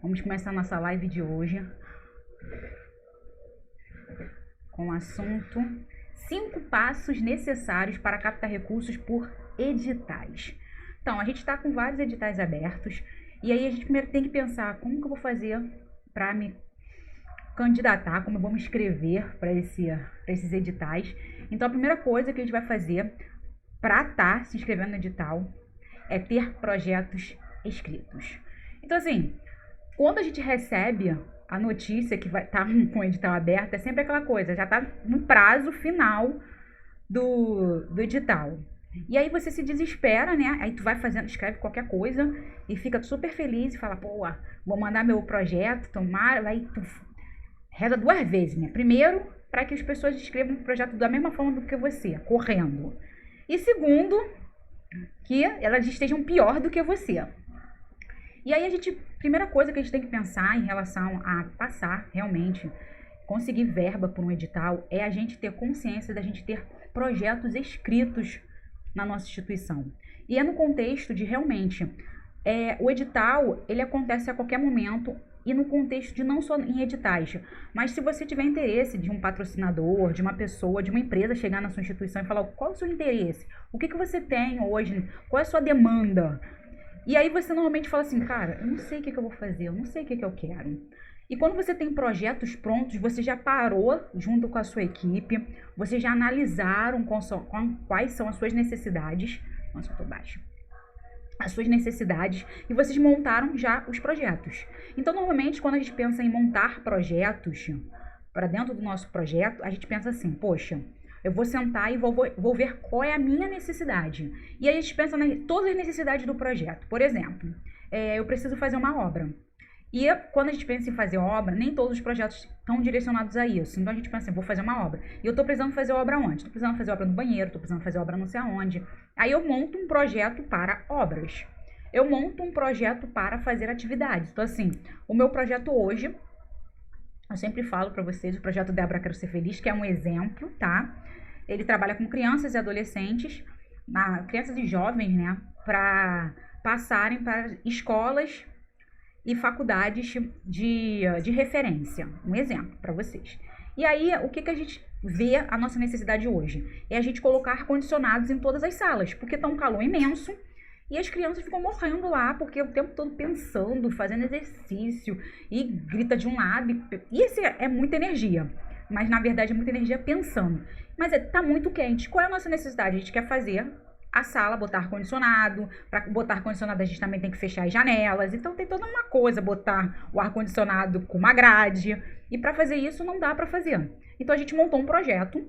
Vamos começar a nossa live de hoje com o assunto 5 passos necessários para captar recursos por editais. Então, a gente está com vários editais abertos e aí a gente primeiro tem que pensar como que eu vou fazer para me candidatar, como eu vou me inscrever para esses editais. Então, a primeira coisa que a gente vai fazer para estar se inscrevendo no edital é ter projetos escritos. Então, assim, quando a gente recebe a notícia que vai estar com o edital aberto, é sempre aquela coisa, já está no prazo final do edital. E aí você se desespera, né? Aí tu vai fazendo, escreve qualquer coisa e fica super feliz e fala, pô, vou mandar meu projeto, tomara, aí tu reza 2 vezes, né? Primeiro, para que as pessoas escrevam o projeto da mesma forma do que você, correndo. E segundo, que elas estejam pior do que você. E aí primeira coisa que a gente tem que pensar em relação a passar realmente, conseguir verba por um edital, é a gente ter consciência da gente ter projetos escritos na nossa instituição. E é no contexto de realmente, o edital, ele acontece a qualquer momento e no contexto de não só em editais, mas se você tiver interesse de um patrocinador, de uma pessoa, de uma empresa chegar na sua instituição e falar qual é o seu interesse, o que você tem hoje, qual é a sua demanda. E aí você normalmente fala assim, cara, eu não sei o que eu vou fazer, eu não sei o que eu quero. E quando você tem projetos prontos, você já parou junto com a sua equipe, vocês já analisaram quais são as suas necessidades. Nossa, eu tô baixo. As suas necessidades e vocês montaram já os projetos. Então, normalmente, quando a gente pensa em montar projetos para dentro do nosso projeto, a gente pensa assim, poxa, eu vou sentar e vou ver qual é a minha necessidade. E aí a gente pensa em todas as necessidades do projeto. Por exemplo, eu preciso fazer uma obra. E quando a gente pensa em fazer obra, nem todos os projetos estão direcionados a isso. Então a gente pensa assim, vou fazer uma obra. E eu tô precisando fazer obra onde? Tô precisando fazer obra no banheiro, tô precisando fazer obra não sei aonde. Aí eu monto um projeto para obras. Eu monto um projeto para fazer atividades. Então assim, o meu projeto hoje, eu sempre falo para vocês, o projeto Débora Quero Ser Feliz, que é um exemplo, tá? Ele trabalha com crianças e adolescentes, crianças e jovens, né? Para passarem para escolas e faculdades de referência. Um exemplo para vocês. E aí, o que a gente vê a nossa necessidade hoje? É a gente colocar ar-condicionados em todas as salas, porque tá um calor imenso e as crianças ficam morrendo lá, porque o tempo todo pensando, fazendo exercício, e grita de um lado. E isso é muita energia, mas na verdade é muita energia pensando. Mas tá muito quente. Qual é a nossa necessidade? A gente quer fazer a sala, botar ar-condicionado. Para botar ar-condicionado a gente também tem que fechar as janelas. Então tem toda uma coisa, botar o ar-condicionado com uma grade. E para fazer isso não dá para fazer. Então a gente montou um projeto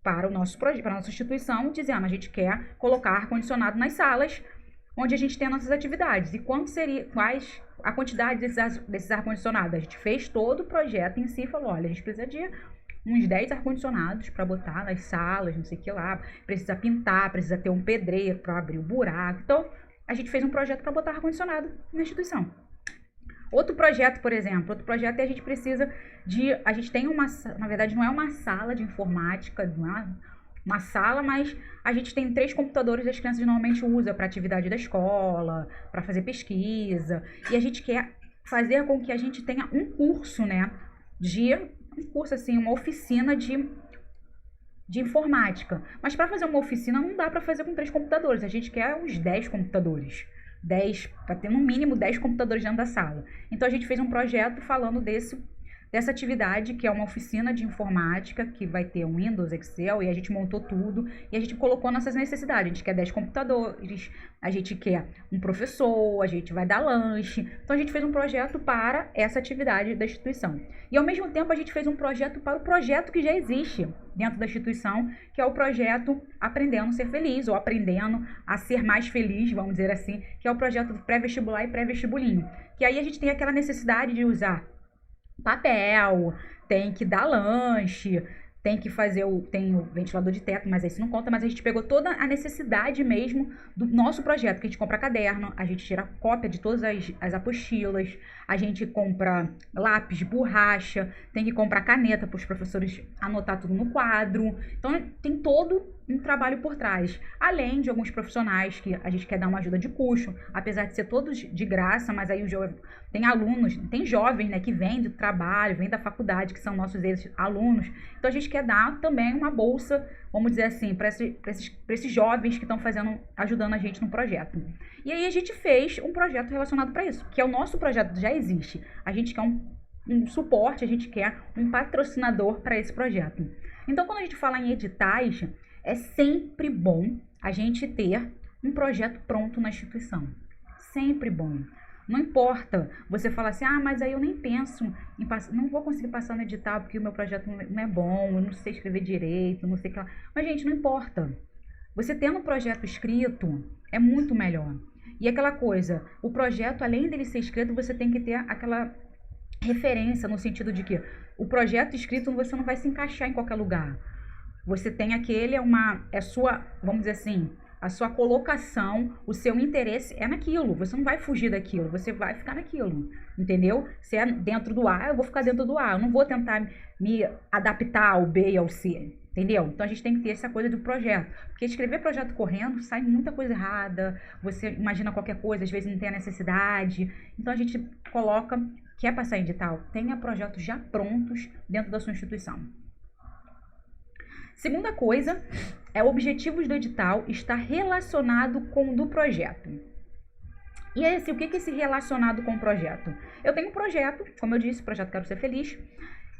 para a nossa instituição, dizendo a gente quer colocar ar-condicionado nas salas onde a gente tem as nossas atividades. E quais a quantidade desses ar-condicionados? A gente fez todo o projeto em si e falou, olha, a gente precisa de uns 10 ar-condicionados para botar nas salas, não sei o que lá, precisa pintar, precisa ter um pedreiro para abrir o buraco. Então, a gente fez um projeto para botar ar-condicionado na instituição. Outro projeto, por exemplo, a gente precisa a gente tem na verdade não é uma sala de informática, não é uma sala, mas a gente tem 3 computadores que as crianças normalmente usam para atividade da escola, para fazer pesquisa, e a gente quer fazer com que a gente tenha um curso, né, uma oficina de informática. Mas para fazer uma oficina não dá para fazer com 3 computadores. A gente quer uns 10 computadores. Para ter no mínimo 10 computadores dentro da sala. Então a gente fez um projeto falando dessa atividade, que é uma oficina de informática, que vai ter um Windows, Excel, e a gente montou tudo, e a gente colocou nossas necessidades. A gente quer 10 computadores, a gente quer um professor, a gente vai dar lanche. Então a gente fez um projeto para essa atividade da instituição. E ao mesmo tempo a gente fez um projeto para o projeto que já existe dentro da instituição, que é o projeto Aprendendo a Ser Feliz, ou Aprendendo a Ser Mais Feliz, vamos dizer assim, que é o projeto do pré-vestibular e pré-vestibulinho. Que aí a gente tem aquela necessidade de usar papel, tem que dar lanche, tem o ventilador de teto, mas isso não conta, mas a gente pegou toda a necessidade mesmo do nosso projeto, que a gente compra caderno, a gente tira cópia de todas as apostilas, a gente compra lápis, borracha, tem que comprar caneta para os professores anotar tudo no quadro. Então tem todo um trabalho por trás, além de alguns profissionais que a gente quer dar uma ajuda de custo, apesar de ser todos de graça, mas aí tem alunos, tem jovens, né, que vêm do trabalho, vêm da faculdade, que são nossos ex-alunos, então a gente quer dar também uma bolsa, vamos dizer assim, para esses jovens que estão ajudando a gente no projeto. E aí a gente fez um projeto relacionado para isso, que é o nosso projeto, já existe, a gente quer um suporte, a gente quer um patrocinador para esse projeto. Então, quando a gente fala em editais, é sempre bom a gente ter um projeto pronto na instituição. Sempre bom. Não importa você falar assim, mas aí eu nem penso em passar, não vou conseguir passar no edital porque o meu projeto não é bom, eu não sei escrever direito, não sei o que lá. Mas, gente, não importa. Você tendo um projeto escrito é muito melhor. E aquela coisa, o projeto, além dele ser escrito, você tem que ter aquela referência no sentido de que o projeto escrito você não vai se encaixar em qualquer lugar. Você tem vamos dizer assim, a sua colocação, o seu interesse é naquilo. Você não vai fugir daquilo, você vai ficar naquilo, entendeu? Se é dentro do A, eu vou ficar dentro do A. Eu não vou tentar me adaptar ao B e ao C, entendeu? Então a gente tem que ter essa coisa do projeto. Porque escrever projeto correndo sai muita coisa errada, você imagina qualquer coisa, às vezes não tem a necessidade. Então a gente coloca, quer passar em edital, tenha projetos já prontos dentro da sua instituição. Segunda coisa, o objetivo do edital está relacionado com o do projeto. E aí, assim, o que é esse relacionado com o projeto? Eu tenho um projeto, como eu disse, projeto Quero Ser Feliz,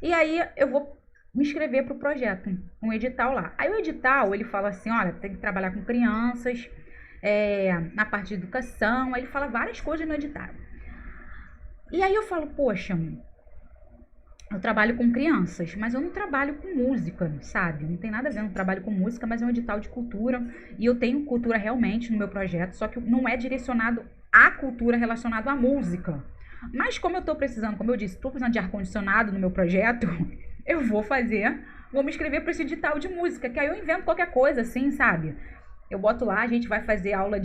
e aí eu vou me inscrever para o projeto, um edital lá. Aí o edital, ele fala assim, olha, tem que trabalhar com crianças, na parte de educação, aí ele fala várias coisas no edital. E aí eu falo, poxa, eu trabalho com crianças, mas eu não trabalho com música, sabe? Não tem nada a ver, eu não trabalho com música, mas é um edital de cultura. E eu tenho cultura realmente no meu projeto, só que não é direcionado à cultura relacionado à música. Mas como eu tô precisando, como eu disse, estou precisando de ar-condicionado no meu projeto, eu vou me inscrever para esse edital de música, que aí eu invento qualquer coisa assim, sabe? Eu boto lá, a gente vai fazer aula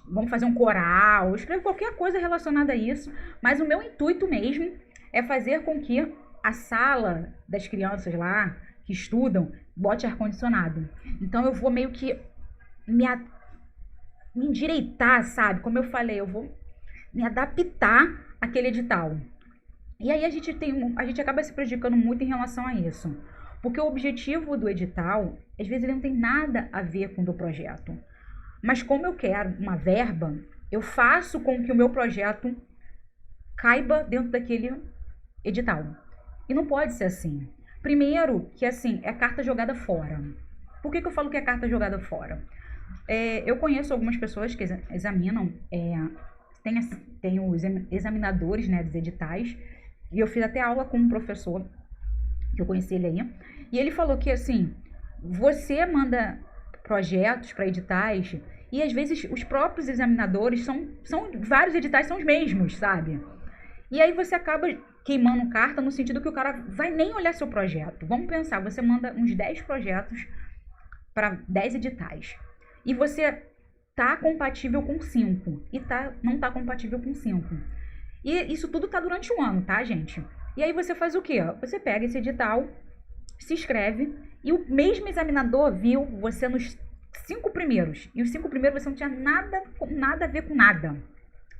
vamos fazer um coral, eu escrevo qualquer coisa relacionada a isso, mas o meu intuito mesmo é fazer com que a sala das crianças lá, que estudam, bote ar-condicionado. Então eu vou meio que me endireitar, sabe? Como eu falei, eu vou me adaptar àquele edital. E aí a gente acaba se prejudicando muito em relação a isso. Porque o objetivo do edital, às vezes ele não tem nada a ver com o do projeto. Mas como eu quero uma verba, eu faço com que o meu projeto caiba dentro daquele edital. E não pode ser assim. Primeiro, que assim, é carta jogada fora. Por que eu falo que é carta jogada fora? Eu conheço algumas pessoas que examinam, tem os examinadores, né, dos editais, e eu fiz até aula com um professor, que eu conheci ele aí, e ele falou que assim, você manda projetos para editais, e às vezes os próprios examinadores vários editais são os mesmos, sabe? E aí você acaba queimando carta no sentido que o cara vai nem olhar seu projeto. Vamos pensar, você manda uns 10 projetos para 10 editais. E você tá compatível com 5 e não tá compatível com 5. E isso tudo tá durante um ano, tá, gente? E aí você faz o quê? Você pega esse edital, se inscreve e o mesmo examinador viu você nos 5 primeiros. E os 5 primeiros você não tinha nada a ver com nada.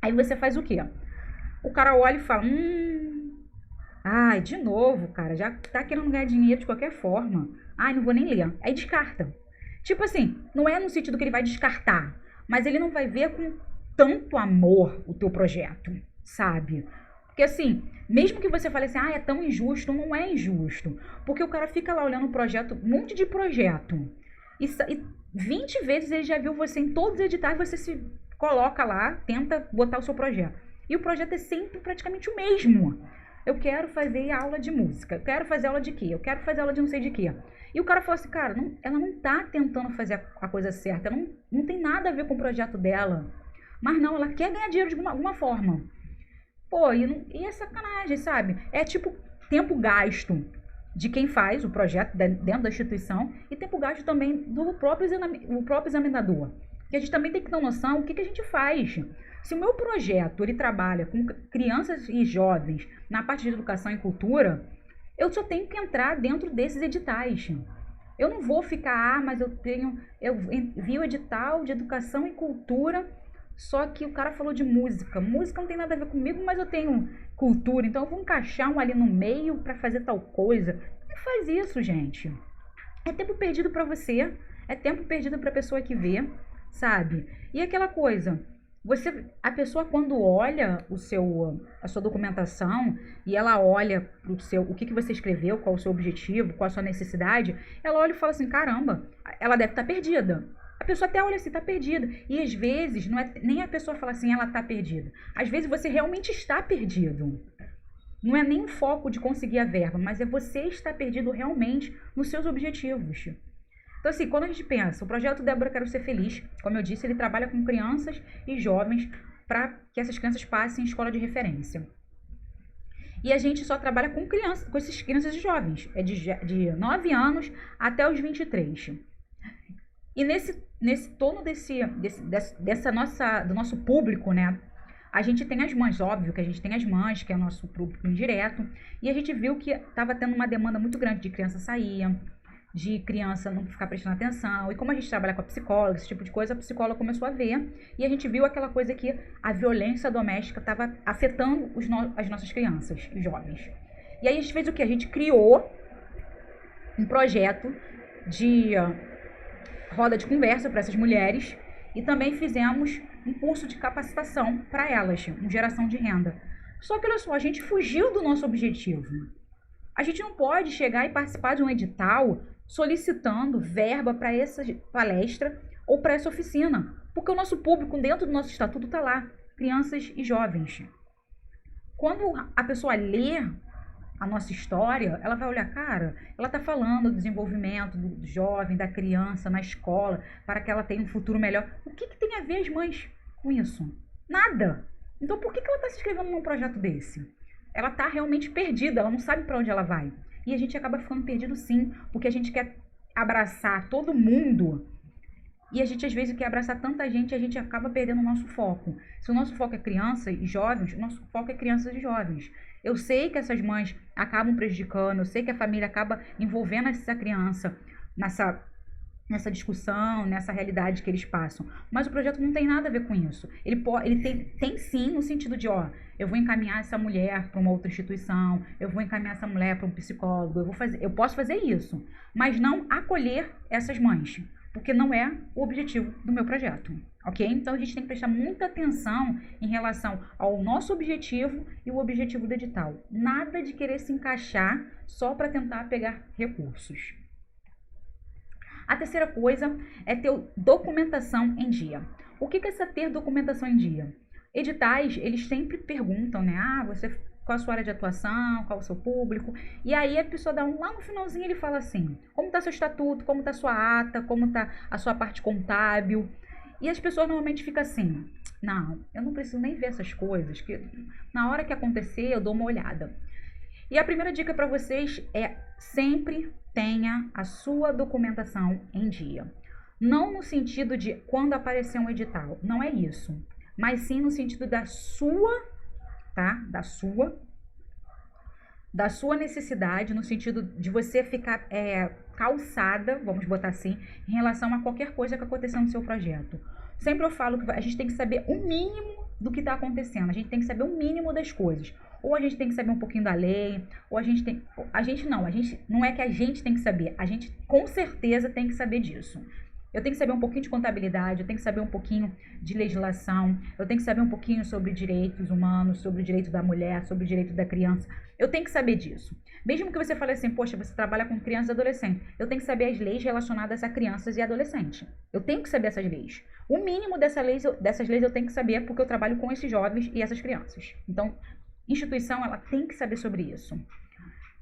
Aí você faz o quê? O cara olha e fala, ai, de novo, cara, já tá querendo ganhar dinheiro de qualquer forma. Ai, não vou nem ler. Aí descarta. Tipo assim, não é no sentido que ele vai descartar, mas ele não vai ver com tanto amor o teu projeto, sabe? Porque assim, mesmo que você fale assim, é tão injusto, não é injusto. Porque o cara fica lá olhando o projeto, um monte de projeto. E 20 vezes ele já viu você em todos os editais, você se coloca lá, tenta botar o seu projeto. E o projeto é sempre praticamente o mesmo. Eu quero fazer aula de música. Eu quero fazer aula de quê? Eu quero fazer aula de não sei de quê. E o cara fala assim, cara, ela não tá tentando fazer a coisa certa. Não tem nada a ver com o projeto dela. Mas não, ela quer ganhar dinheiro de alguma forma. Pô, e é sacanagem, sabe? É tipo tempo gasto de quem faz o projeto dentro da instituição e tempo gasto também do próprio examinador. Que a gente também tem que ter noção o que a gente faz. Se o meu projeto ele trabalha com crianças e jovens na parte de educação e cultura, eu só tenho que entrar dentro desses editais. Eu não vou ficar, mas eu vi o edital de educação e cultura, só que o cara falou de música. Música não tem nada a ver comigo, mas eu tenho cultura, então eu vou encaixar um ali no meio para fazer tal coisa. Não faz isso, gente. É tempo perdido para você, é tempo perdido para a pessoa que vê, sabe? E aquela coisa, a pessoa quando olha a sua documentação e ela olha o que você escreveu, qual o seu objetivo, qual a sua necessidade, ela olha e fala assim, caramba, ela deve estar perdida. A pessoa até olha assim, tá perdida. E às vezes, não é nem a pessoa fala assim, ela tá perdida. Às vezes você realmente está perdido. Não é nem o foco de conseguir a verba, mas é você estar perdido realmente nos seus objetivos. Então, assim, quando a gente pensa, o projeto Débora Quero Ser Feliz, como eu disse, ele trabalha com crianças e jovens para que essas crianças passem em escola de referência. E a gente só trabalha com essas crianças e jovens, é de 9 anos até os 23. E nesse torno do nosso público, né? A gente tem as mães, óbvio que a gente tem as mães, que é o nosso público indireto, e a gente viu que estava tendo uma demanda muito grande de criança sair, de criança não ficar prestando atenção, e como a gente trabalha com a psicóloga, esse tipo de coisa, a psicóloga começou a ver, e a gente viu aquela coisa que a violência doméstica estava afetando as nossas crianças e jovens. E aí a gente fez o quê? A gente criou um projeto de roda de conversa para essas mulheres, e também fizemos um curso de capacitação para elas, uma geração de renda. Só que olha só, a gente fugiu do nosso objetivo. A gente não pode chegar e participar de um edital solicitando verba para essa palestra ou para essa oficina, porque o nosso público dentro do nosso estatuto está lá, crianças e jovens. Quando a pessoa lê a nossa história, ela vai olhar, cara, ela está falando do desenvolvimento do jovem, da criança na escola, para que ela tenha um futuro melhor. O que tem a ver as mães com isso? Nada. Então por que ela está se inscrevendo num projeto desse? Ela está realmente perdida, ela não sabe para onde ela vai. E a gente acaba ficando perdido sim, porque a gente quer abraçar todo mundo. E a gente às vezes quer abraçar tanta gente, a gente acaba perdendo o nosso foco. Se o nosso foco é criança e jovens, o nosso foco é crianças e jovens. Eu sei que essas mães acabam prejudicando, eu sei que a família acaba envolvendo essa criança nessa discussão, nessa realidade que eles passam. Mas o projeto não tem nada a ver com isso. Ele tem sim no sentido de, eu vou encaminhar essa mulher para uma outra instituição, eu vou encaminhar essa mulher para um psicólogo, eu posso fazer isso, mas não acolher essas mães, porque não é o objetivo do meu projeto, ok? Então a gente tem que prestar muita atenção em relação ao nosso objetivo e o objetivo do edital. Nada de querer se encaixar só para tentar pegar recursos. A terceira coisa é ter documentação em dia. O que é essa ter documentação em dia? Editais, eles sempre perguntam, né? Qual a sua área de atuação, qual o seu público? E aí a pessoa lá no finalzinho ele fala assim, como está seu estatuto, como está sua ata, como está a sua parte contábil. E as pessoas normalmente ficam assim, não, eu não preciso nem ver essas coisas, que na hora que acontecer eu dou uma olhada. E a primeira dica para vocês é sempre tenha a sua documentação em dia. Não no sentido de quando aparecer um edital, não é isso. Mas sim no sentido da sua, tá? Da sua necessidade, no sentido de você ficar calçada, vamos botar assim, em relação a qualquer coisa que aconteça no seu projeto. Sempre eu falo que a gente tem que saber o mínimo do que está acontecendo, a gente tem que saber o mínimo das coisas. Ou a gente tem que saber um pouquinho da lei, ou a gente não é que a gente tem que saber, a gente com certeza tem que saber disso. Eu tenho que saber um pouquinho de contabilidade, eu tenho que saber um pouquinho de legislação, eu tenho que saber um pouquinho sobre direitos humanos, sobre o direito da mulher, sobre o direito da criança. Eu tenho que saber disso. Mesmo que você fale assim, poxa, você trabalha com crianças e adolescentes, eu tenho que saber as leis relacionadas a crianças e adolescentes. Eu tenho que saber essas leis. O mínimo dessas leis eu tenho que saber porque eu trabalho com esses jovens e essas crianças. Então, instituição, ela tem que saber sobre isso.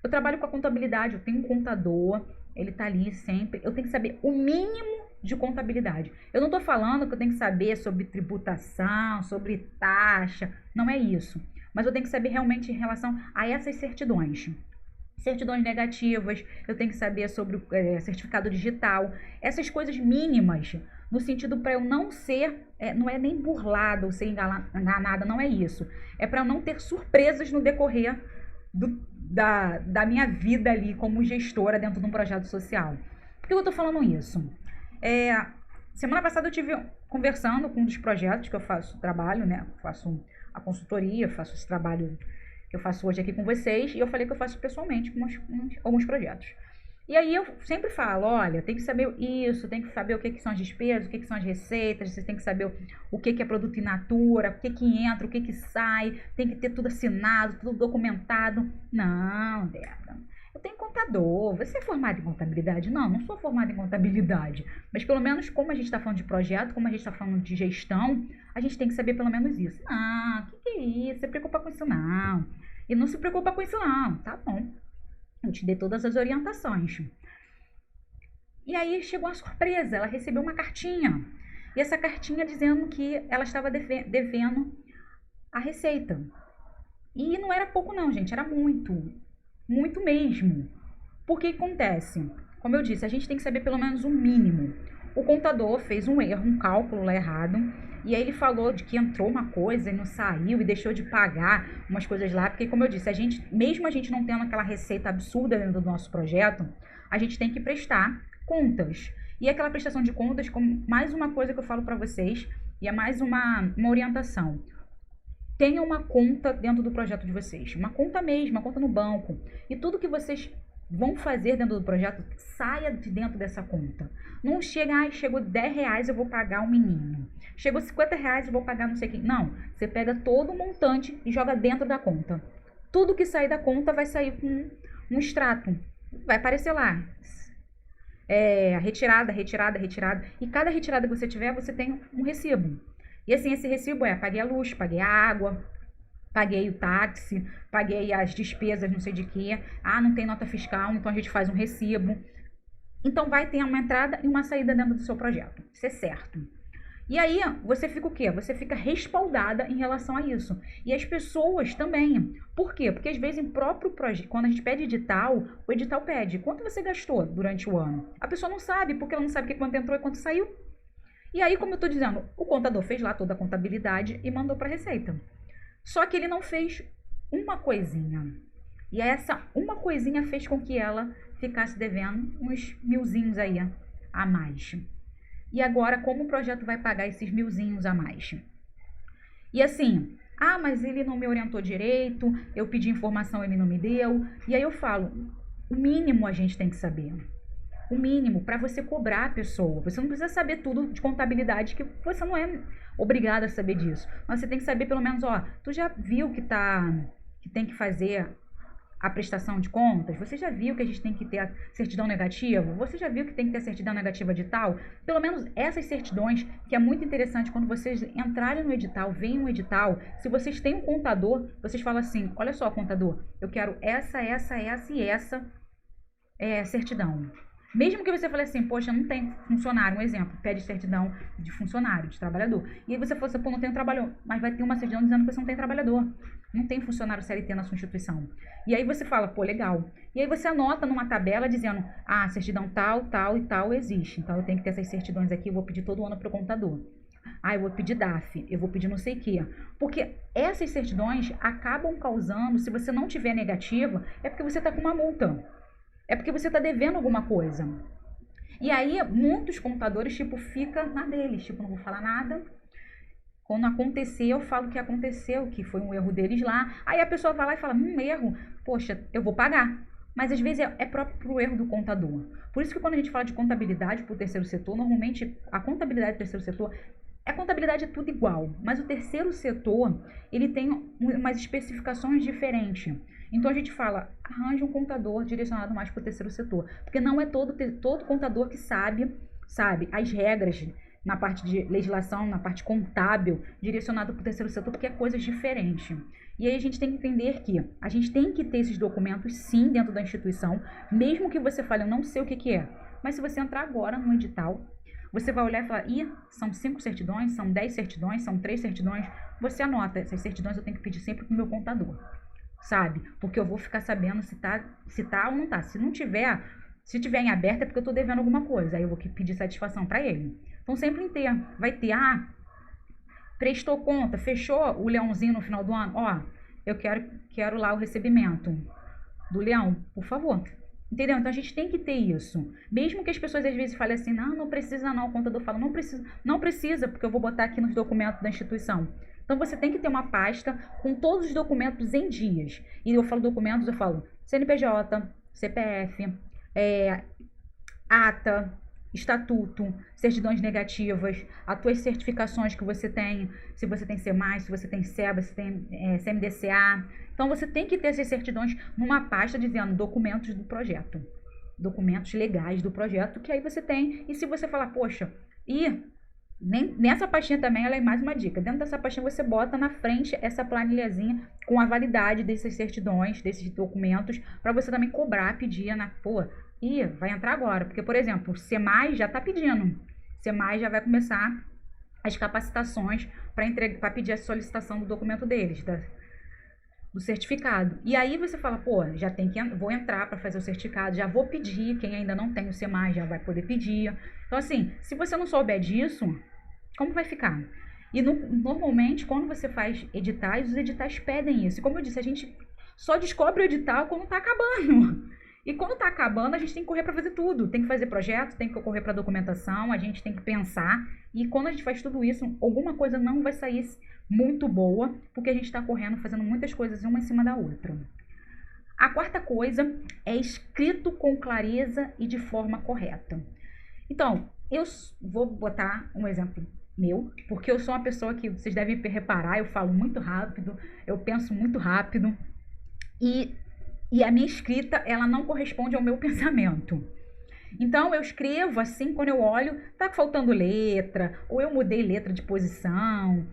Eu trabalho com a contabilidade, eu tenho um contador, ele tá ali sempre. Eu tenho que saber o mínimo de contabilidade. Eu não tô falando que eu tenho que saber sobre tributação, sobre taxa, não é isso. Mas eu tenho que saber realmente em relação a essas certidões. Certidões negativas, eu tenho que saber sobre o certificado digital, essas coisas mínimas, no sentido para eu não ser, não é nem burlada ou ser enganada, não é isso. É para eu não ter surpresas no decorrer da minha vida ali como gestora dentro de um projeto social. que eu tô falando isso? Semana passada eu tive conversando com um dos projetos que eu faço trabalho, né? Faço a consultoria, faço esse trabalho que eu faço hoje aqui com vocês, e eu falei que eu faço pessoalmente com alguns projetos. E aí eu sempre falo, olha, tem que saber isso, tem que saber o que são as despesas, o que são as receitas, você tem que saber o que é produto in natura, o que entra, o que sai, tem que ter tudo assinado, tudo documentado. Não, Débora, eu tenho contador. Você é formada em contabilidade? Não, não sou formada em contabilidade. Mas pelo menos, como a gente está falando de projeto, como a gente está falando de gestão, a gente tem que saber pelo menos isso. Não, o que é isso? Você se preocupa com isso não. E não se preocupa com isso não, tá bom. Eu te dei todas as orientações. E aí chegou uma surpresa, ela recebeu uma cartinha. E essa cartinha dizendo que ela estava devendo a receita. E não era pouco não, gente, era muito. Muito mesmo. Por que acontece? Como eu disse, a gente tem que saber pelo menos o mínimo. O contador fez um erro, um cálculo lá errado. E aí ele falou de que entrou uma coisa e não saiu e deixou de pagar umas coisas lá, porque como eu disse, mesmo a gente não tendo aquela receita absurda dentro do nosso projeto, a gente tem que prestar contas. E aquela prestação de contas, como mais uma coisa que eu falo para vocês, e é mais uma orientação. Tenha uma conta dentro do projeto de vocês, uma conta mesmo, uma conta no banco. E tudo que vocês vão fazer dentro do projeto, saia de dentro dessa conta. Não chega, chegou R$10, eu vou pagar o menino. Chegou R$50, eu vou pagar não sei quem. Não, você pega todo o montante e joga dentro da conta. Tudo que sair da conta vai sair com um extrato. Vai aparecer lá. Retirada. E cada retirada que você tiver, você tem um recibo. E assim, esse recibo paguei a luz, paguei a água, paguei o táxi, paguei as despesas, não sei de quê. Não tem nota fiscal, então a gente faz um recibo. Então vai ter uma entrada e uma saída dentro do seu projeto. Isso é certo. E aí você fica o quê? Você fica respaldada em relação a isso. E as pessoas também. Por quê? Porque às vezes em próprio projeto, quando a gente pede edital, o edital pede quanto você gastou durante o ano. A pessoa não sabe, porque ela não sabe quanto entrou e quanto saiu. E aí, como eu estou dizendo, o contador fez lá toda a contabilidade e mandou para a Receita. Só que ele não fez uma coisinha. E essa uma coisinha fez com que ela ficasse devendo uns milzinhos aí a mais. E agora, como o projeto vai pagar esses milzinhos a mais? E assim, mas ele não me orientou direito, eu pedi informação, ele não me deu. E aí eu falo, o mínimo a gente tem que saber. O mínimo para você cobrar a pessoa. Você não precisa saber tudo de contabilidade, que você não é obrigado a saber disso. Mas você tem que saber pelo menos, tu já viu que tem que fazer a prestação de contas? Você já viu que a gente tem que ter a certidão negativa? Você já viu que tem que ter a certidão negativa de tal? Pelo menos essas certidões, que é muito interessante quando vocês entrarem no edital, veem um edital, se vocês têm um contador, vocês falam assim, olha só, contador, eu quero essa e essa certidão. Mesmo que você fale assim, poxa, não tem funcionário, um exemplo, pede certidão de funcionário, de trabalhador. E aí você fala assim, não tem trabalhador, mas vai ter uma certidão dizendo que você não tem trabalhador. Não tem funcionário CLT na sua instituição. E aí você fala, legal. E aí você anota numa tabela dizendo, certidão tal, tal e tal existe. Então eu tenho que ter essas certidões aqui, eu vou pedir todo ano para o contador. Eu vou pedir DAF, eu vou pedir não sei o quê. Porque essas certidões acabam causando, se você não tiver negativa, é porque você está com uma multa. É porque você está devendo alguma coisa. E aí, muitos contadores, fica na deles. Não vou falar nada. Quando acontecer, eu falo que aconteceu, que foi um erro deles lá. Aí a pessoa vai lá e fala, erro. Poxa, eu vou pagar. Mas às vezes é próprio erro do contador. Por isso que quando a gente fala de contabilidade para o terceiro setor, normalmente a contabilidade do terceiro setor, a contabilidade é tudo igual. Mas o terceiro setor, ele tem umas especificações diferentes. Então a gente fala, arranja um contador direcionado mais para o terceiro setor. Porque não é todo contador que sabe as regras na parte de legislação, na parte contábil, direcionado para o terceiro setor, porque é coisas diferentes. E aí a gente tem que entender que a gente tem que ter esses documentos, sim, dentro da instituição, mesmo que você fale, eu não sei o que é. Mas se você entrar agora no edital, você vai olhar e falar, são 5 certidões, são 10 certidões, são 3 certidões. Você anota, essas certidões eu tenho que pedir sempre para o meu contador. Sabe? Porque eu vou ficar sabendo se tá ou não tá. Se tiver em aberto é porque eu tô devendo alguma coisa. Aí eu vou pedir satisfação para ele. Então sempre vai ter, prestou conta, fechou o leãozinho no final do ano. Eu quero lá o recebimento do leão, por favor. Entendeu? Então a gente tem que ter isso. Mesmo que as pessoas às vezes falem assim, não, não precisa não, o contador fala, não precisa, porque eu vou botar aqui nos documentos da instituição. Então você tem que ter uma pasta com todos os documentos em dias. E eu falo documentos, eu falo CNPJ, CPF, ata, estatuto, certidões negativas, as tuas certificações que você tem, se você tem CMAS, se você tem SEBA, se tem CMDCA. Então você tem que ter essas certidões numa pasta dizendo documentos do projeto, documentos legais do projeto, que aí você tem. E se você falar, poxa, nessa pastinha também, ela é mais uma dica. Dentro dessa pastinha você bota na frente essa planilhazinha com a validade dessas certidões, desses documentos, para você também cobrar, pedir vai entrar agora. Porque, por exemplo, o SEMAI já está pedindo. O SEMAI já vai começar as capacitações para pedir a solicitação do documento deles, do certificado. E aí você fala, vou entrar para fazer o certificado, já vou pedir, quem ainda não tem o SEMAI já vai poder pedir. Então, assim, se você não souber disso, como vai ficar? E normalmente, quando você faz editais, os editais pedem isso. E como eu disse, a gente só descobre o edital quando está acabando. E quando está acabando, a gente tem que correr para fazer tudo. Tem que fazer projeto, tem que correr para documentação, a gente tem que pensar. E quando a gente faz tudo isso, alguma coisa não vai sair muito boa, porque a gente está correndo, fazendo muitas coisas uma em cima da outra. A quarta coisa é escrito com clareza e de forma correta. Então, eu vou botar um exemplo meu, porque eu sou uma pessoa que vocês devem reparar, eu falo muito rápido, eu penso muito rápido, e a minha escrita, ela não corresponde ao meu pensamento. Então, eu escrevo assim, quando eu olho, tá faltando letra, ou eu mudei letra de posição.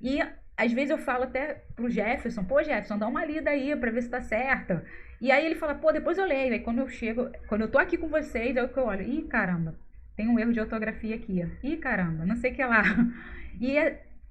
E, às vezes, eu falo até pro Jefferson, Jefferson, dá uma lida aí pra ver se tá certa. E aí ele fala, depois eu leio. Aí quando eu tô aqui com vocês, é o que eu olho. Caramba, tem um erro de ortografia aqui. Caramba, não sei o que lá. E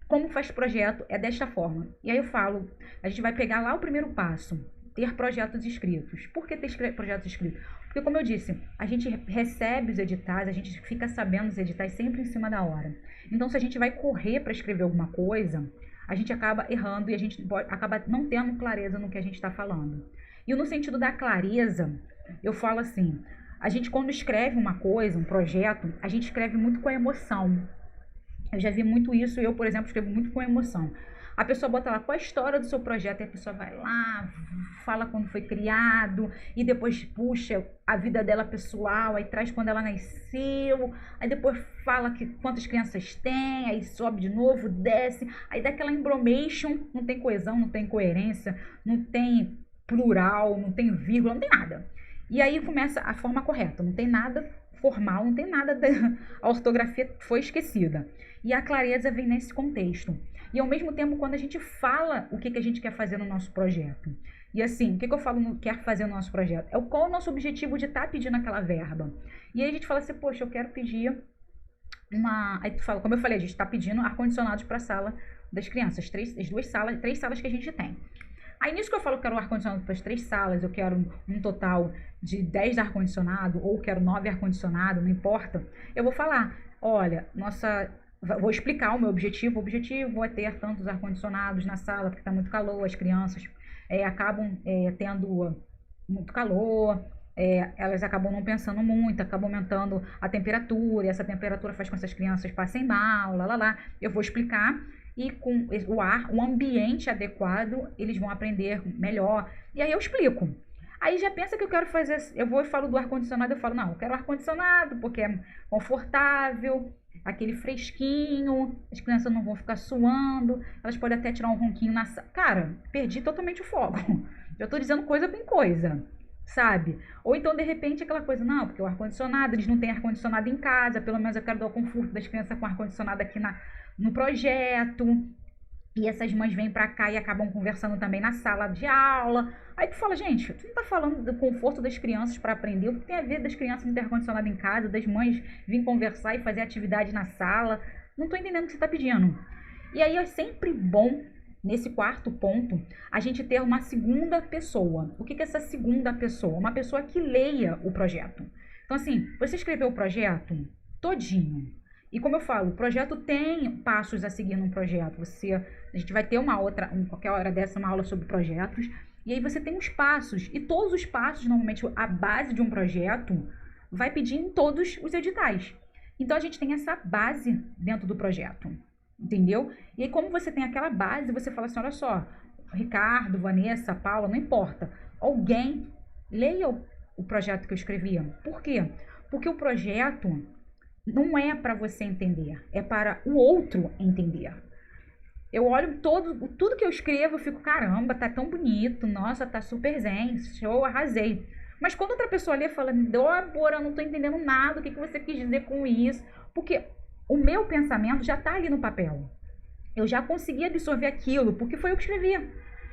como faz projeto é desta forma. E aí eu falo, a gente vai pegar lá o primeiro passo. Ter projetos escritos. Por que ter projetos escritos? Porque, como eu disse, a gente recebe os editais, a gente fica sabendo os editais sempre em cima da hora. Então, se a gente vai correr para escrever alguma coisa, a gente acaba errando e a gente acaba não tendo clareza no que a gente está falando. E no sentido da clareza, eu falo assim, a gente quando escreve uma coisa, um projeto, a gente escreve muito com emoção. Eu já vi muito isso, eu, por exemplo, escrevo muito com emoção. A pessoa bota lá qual a história do seu projeto, e a pessoa vai lá, fala quando foi criado, e depois puxa a vida dela pessoal, aí traz quando ela nasceu, aí depois fala quantas crianças tem, aí sobe de novo, desce, aí dá aquela embromation, não tem coesão, não tem coerência, não tem plural, não tem vírgula, não tem nada. E aí começa a forma correta, não tem nada formal, não tem nada, a ortografia foi esquecida. E a clareza vem nesse contexto. E ao mesmo tempo, quando a gente fala o que a gente quer fazer no nosso projeto. E assim, o que eu falo quer fazer no nosso projeto? Qual é o nosso objetivo de estar pedindo aquela verba? E aí a gente fala assim, eu quero pedir Aí tu fala, como eu falei, a gente está pedindo ar-condicionados para a sala das crianças. Três salas que a gente tem. Aí nisso que eu falo que eu quero ar-condicionado para as 3 salas, eu quero um total de 10 ar-condicionado, ou quero 9 ar-condicionado, não importa. Eu vou falar, olha, vou explicar o meu objetivo. O objetivo é ter tantos ar-condicionados na sala, porque está muito calor, as crianças acabam tendo muito calor, elas acabam não pensando muito, acabam aumentando a temperatura, e essa temperatura faz com que essas crianças passem mal, Eu vou explicar, e com o ambiente adequado, eles vão aprender melhor. E aí eu explico. Aí já pensa que eu quero fazer, eu vou e falo do ar-condicionado, eu falo, não, eu quero ar-condicionado, porque é confortável, aquele fresquinho, as crianças não vão ficar suando, elas podem até tirar um ronquinho na sala. Cara, perdi totalmente o foco. Eu tô dizendo coisa com coisa, sabe? Ou então, de repente, aquela coisa, não, porque o ar-condicionado, eles não têm ar-condicionado em casa, pelo menos eu quero dar o conforto das crianças com ar-condicionado aqui no projeto. E essas mães vêm pra cá e acabam conversando também na sala de aula. Aí tu fala, gente, tu não tá falando do conforto das crianças para aprender, o que tem a ver das crianças não ter ar-condicionado em casa, das mães virem conversar e fazer atividade na sala? Não tô entendendo o que você tá pedindo. E aí é sempre bom, nesse quarto ponto, a gente ter uma segunda pessoa. O que é essa segunda pessoa? Uma pessoa que leia o projeto. Então assim, você escreveu o projeto todinho. E como eu falo, o projeto tem passos a seguir num projeto. A gente vai ter qualquer hora dessa, uma aula sobre projetos. E aí você tem os passos. E todos os passos, normalmente, a base de um projeto vai pedir em todos os editais. Então a gente tem essa base dentro do projeto. Entendeu? E aí, como você tem aquela base, você fala assim, olha só, Ricardo, Vanessa, Paula, não importa. Alguém leia o projeto que eu escrevi. Por quê? Porque o projeto não é para você entender, é para o outro entender. Eu olho tudo que eu escrevo, eu fico, caramba, tá tão bonito, nossa, tá super zen, show, arrasei. Mas quando outra pessoa lê, fala, Débora, eu não tô entendendo nada, o que você quis dizer com isso? Porque o meu pensamento já tá ali no papel. Eu já consegui absorver aquilo, porque foi eu que escrevi.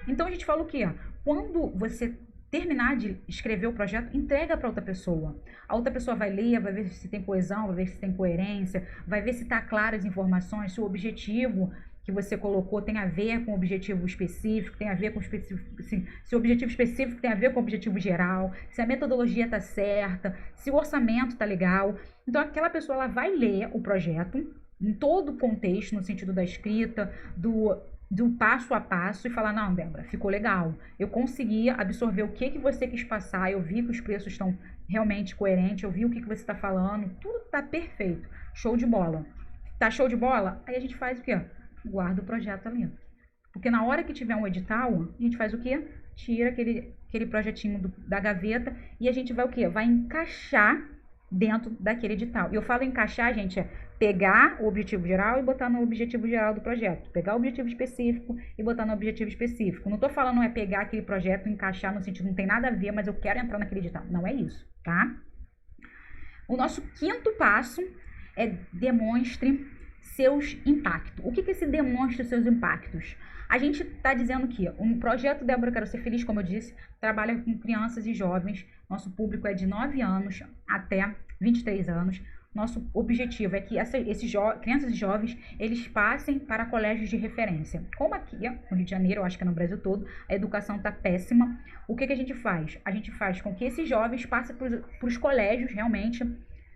Então a gente fala o quê? Quando você terminar de escrever o projeto, entrega para outra pessoa. A outra pessoa vai ler, vai ver se tem coesão, vai ver se tem coerência, vai ver se está claras as informações, se o objetivo que você colocou tem a ver com o objetivo específico, tem a ver com se o objetivo específico tem a ver com o objetivo geral, se a metodologia está certa, se o orçamento está legal. Então aquela pessoa ela vai ler o projeto em todo o contexto, no sentido da escrita, do passo a passo e falar, não, Débora, ficou legal. Eu consegui absorver o que você quis passar, eu vi que os preços estão realmente coerentes, eu vi o que você está falando, tudo está perfeito. Show de bola. Tá show de bola? Aí a gente faz o quê? Guarda o projeto ali. Porque na hora que tiver um edital, a gente faz o quê? Tira aquele projetinho da gaveta e a gente vai o quê? Vai encaixar dentro daquele edital. E eu falo encaixar, gente, é pegar o objetivo geral e botar no objetivo geral do projeto. Pegar o objetivo específico e botar no objetivo específico. Não tô falando é pegar aquele projeto e encaixar no sentido, não tem nada a ver, mas eu quero entrar naquele edital. Não é isso, tá? O nosso quinto passo é demonstre seus impactos. O que é esse demonstre seus impactos? A gente está dizendo que um projeto Débora Quero Ser Feliz, como eu disse, trabalha com crianças e jovens. Nosso público é de 9 anos até 23 anos. Nosso objetivo é que crianças e jovens, eles passem para colégios de referência. Como aqui no Rio de Janeiro, eu acho que é no Brasil todo, a educação está péssima. O que a gente faz? A gente faz com que esses jovens passem para os colégios realmente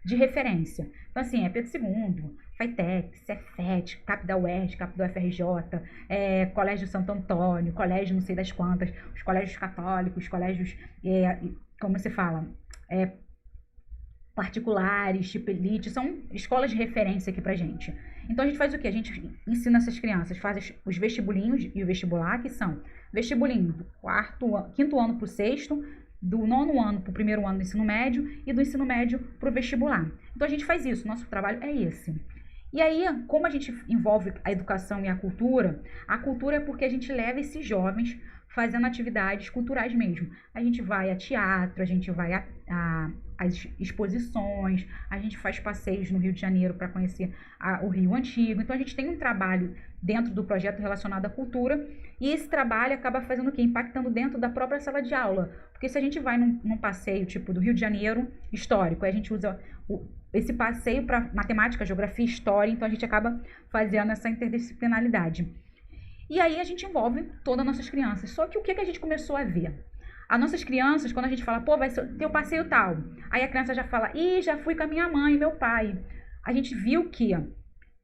de referência. Então, assim, é Pedro II, FATEC, Cefet, CAP da UERJ, CAP da UFRJ, Colégio Santo Antônio, Colégio não sei das quantas, os colégios católicos, colégios, como se fala, particulares, tipo elite, são escolas de referência aqui pra gente. Então a gente faz o quê? A gente ensina essas crianças, faz os vestibulinhos e o vestibular, que são vestibulinho do quinto ano pro sexto, do nono ano pro primeiro ano do ensino médio e do ensino médio pro vestibular. Então a gente faz isso, nosso trabalho é esse. E aí, como a gente envolve a educação e a cultura é porque a gente leva esses jovens fazendo atividades culturais mesmo. A gente vai a teatro, a gente vai às exposições, a gente faz passeios no Rio de Janeiro para conhecer o Rio Antigo. Então a gente tem um trabalho dentro do projeto relacionado à cultura e esse trabalho acaba fazendo o quê? Impactando dentro da própria sala de aula. Porque se a gente vai num passeio tipo do Rio de Janeiro histórico, a gente usa esse passeio para matemática, geografia, história, então a gente acaba fazendo essa interdisciplinaridade. E aí a gente envolve todas as nossas crianças. Só que o que a gente começou a ver? As nossas crianças, quando a gente fala, pô, vai ter o passeio tal. Aí a criança já fala, já fui com a minha mãe e meu pai. A gente viu que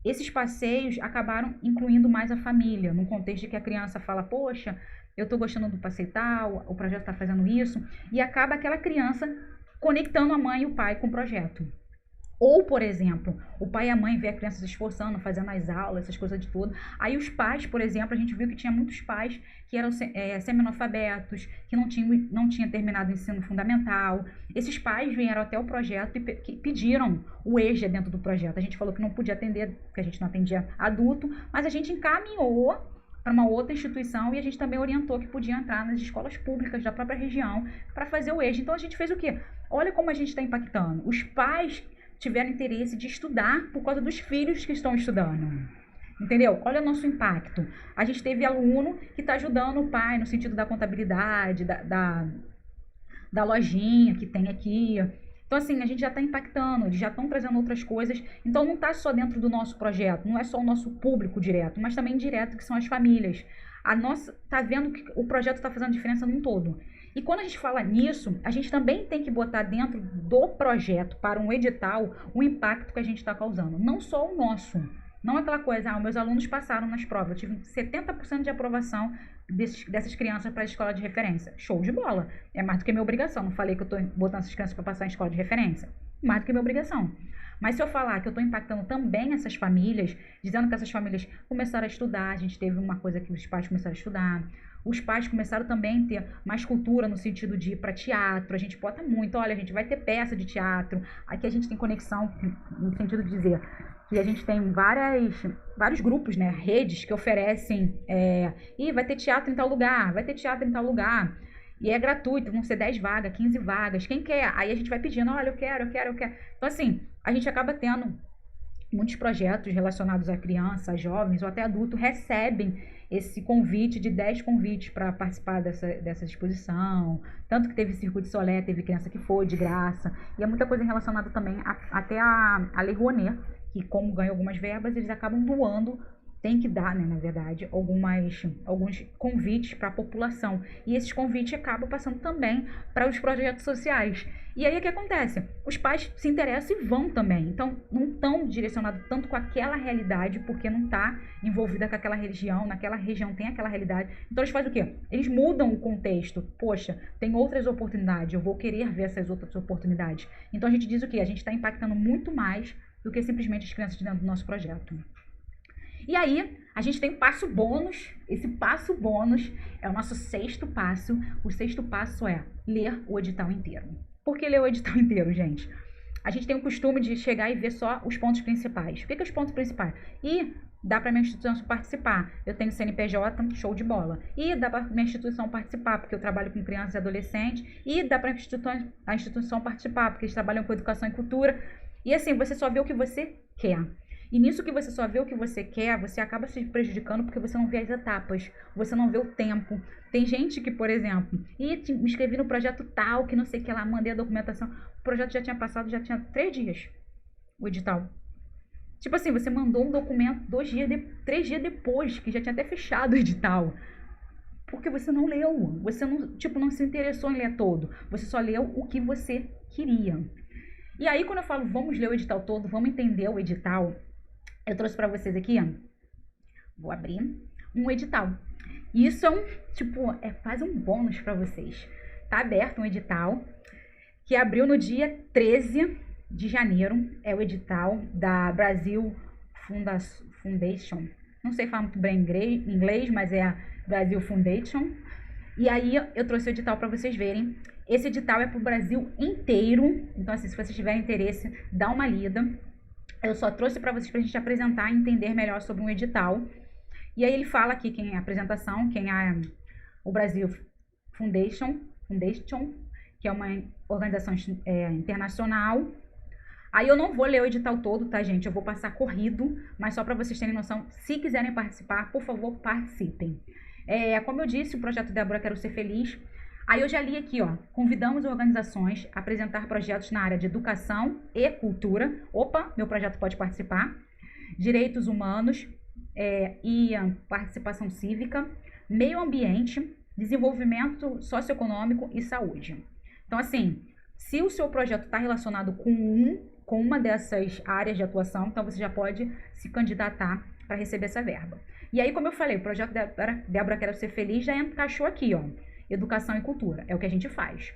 esses passeios acabaram incluindo mais a família, num contexto de que a criança fala, poxa, eu tô gostando do passeio tal, o projeto tá fazendo isso. E acaba aquela criança conectando a mãe e o pai com o projeto. Ou, por exemplo, o pai e a mãe vê a criança se esforçando, fazendo as aulas, essas coisas de tudo. Aí os pais, por exemplo, a gente viu que tinha muitos pais que eram semi-analfabetos, que não tinham terminado o ensino fundamental. Esses pais vieram até o projeto e pediram o EJA dentro do projeto. A gente falou que não podia atender, porque a gente não atendia adulto, mas a gente encaminhou para uma outra instituição e a gente também orientou que podia entrar nas escolas públicas da própria região para fazer o EJA. Então a gente fez o quê? Olha como a gente está impactando. Os pais tiveram interesse de estudar por causa dos filhos que estão estudando. Entendeu? Olha o nosso impacto. A gente teve aluno que está ajudando o pai no sentido da contabilidade, da lojinha que tem aqui. Então, assim, a gente já está impactando, eles já estão trazendo outras coisas. Então, não está só dentro do nosso projeto, não é só o nosso público direto, mas também indireto, que são as famílias. Tá vendo que o projeto está fazendo diferença num todo. E quando a gente fala nisso, a gente também tem que botar dentro do projeto, para um edital, o impacto que a gente está causando. Não só o nosso. Não é aquela coisa, meus alunos passaram nas provas, eu tive 70% de aprovação dessas crianças para a escola de referência. Show de bola. É mais do que minha obrigação. Não falei que eu estou botando essas crianças para passar em escola de referência. Mais do que minha obrigação. Mas se eu falar que eu estou impactando também essas famílias, dizendo que essas famílias começaram a estudar, a gente teve uma coisa que os pais começaram a estudar, os pais começaram também a ter mais cultura no sentido de ir para teatro, a gente bota muito, olha, a gente vai ter peça de teatro, aqui a gente tem conexão no sentido de dizer que a gente tem vários grupos, né, redes que oferecem, vai ter teatro em tal lugar, vai ter teatro em tal lugar, e é gratuito, vão ser 10 vagas, 15 vagas, quem quer? Aí a gente vai pedindo, olha, eu quero. Então, assim, a gente acaba tendo muitos projetos relacionados a crianças, jovens ou até adultos recebem esse convite de 10 convites para participar dessa exposição. Tanto que teve Circuito Solé, teve criança que foi de graça. E é muita coisa relacionada também até a Lei Rouanet, que como ganha algumas verbas, eles acabam doando. Tem que dar, né, na verdade, alguns convites para a população. E esses convites acabam passando também para os projetos sociais. E aí o que acontece? Os pais se interessam e vão também. Então, não estão direcionados tanto com aquela realidade, porque não está envolvida com aquela religião, naquela região tem aquela realidade. Então, eles fazem o quê? Eles mudam o contexto. Poxa, tem outras oportunidades, eu vou querer ver essas outras oportunidades. Então, a gente diz o quê? A gente está impactando muito mais do que simplesmente as crianças dentro do nosso projeto. E aí, a gente tem passo bônus. Esse passo bônus é o nosso 6º passo. O 6º passo é ler o edital inteiro. Por que ler o edital inteiro, gente? A gente tem o costume de chegar e ver só os pontos principais. O que é os pontos principais? E dá para minha instituição participar. Eu tenho CNPJ, show de bola. E dá para minha instituição participar, porque eu trabalho com crianças e adolescentes. E dá para a instituição participar, porque eles trabalham com educação e cultura. E assim, você só vê o que você quer. E nisso que você só vê o que você quer, você acaba se prejudicando porque você não vê as etapas, você não vê o tempo. Tem gente que, por exemplo, me inscrevi no projeto tal, que não sei o que lá, mandei a documentação, o projeto já tinha passado, já tinha 3 dias, o edital. Tipo assim, você mandou um documento 3 dias depois, que já tinha até fechado o edital. Porque você não leu, você não se interessou em ler todo, você só leu o que você queria. E aí, quando eu falo vamos ler o edital todo, vamos entender o edital, eu trouxe para vocês aqui, vou abrir um edital. Isso é quase um bônus para vocês. Tá aberto um edital que abriu no dia 13 de janeiro. É o edital da Brasil Foundation. Não sei falar muito bem inglês, mas é a Brasil Foundation. E aí eu trouxe o edital para vocês verem. Esse edital é para o Brasil inteiro. Então, assim, se vocês tiverem interesse, dá uma lida. Eu só trouxe para vocês para a gente apresentar e entender melhor sobre um edital. E aí ele fala aqui quem é a apresentação, quem é o Brasil Foundation, que é uma organização internacional. Aí eu não vou ler o edital todo, tá, gente? Eu vou passar corrido, mas só para vocês terem noção. Se quiserem participar, por favor, participem. Como eu disse, o projeto Débora Quero Ser Feliz. Aí eu já li aqui, convidamos organizações a apresentar projetos na área de educação e cultura. Opa, meu projeto pode participar. Direitos humanos e participação cívica, meio ambiente, desenvolvimento socioeconômico e saúde. Então, assim, se o seu projeto está relacionado com uma dessas áreas de atuação, então você já pode se candidatar para receber essa verba. E aí, como eu falei, o projeto Débora Quero Ser Feliz já encaixou aqui, educação e cultura, é o que a gente faz.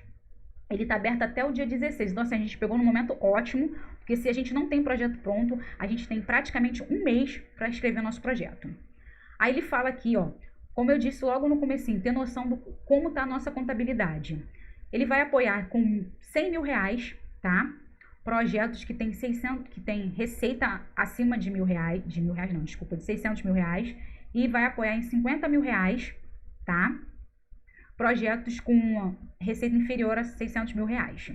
Ele está aberto até o dia 16, então assim, a gente pegou num momento ótimo, porque se a gente não tem projeto pronto, a gente tem praticamente um mês para escrever nosso projeto. Aí ele fala aqui, como eu disse logo no comecinho, ter noção do como está a nossa contabilidade. Ele vai apoiar com 100 mil reais, tá? Projetos que tem receita acima de de 600 mil reais, e vai apoiar em 50 mil reais, tá? Projetos com receita inferior a 600 mil reais.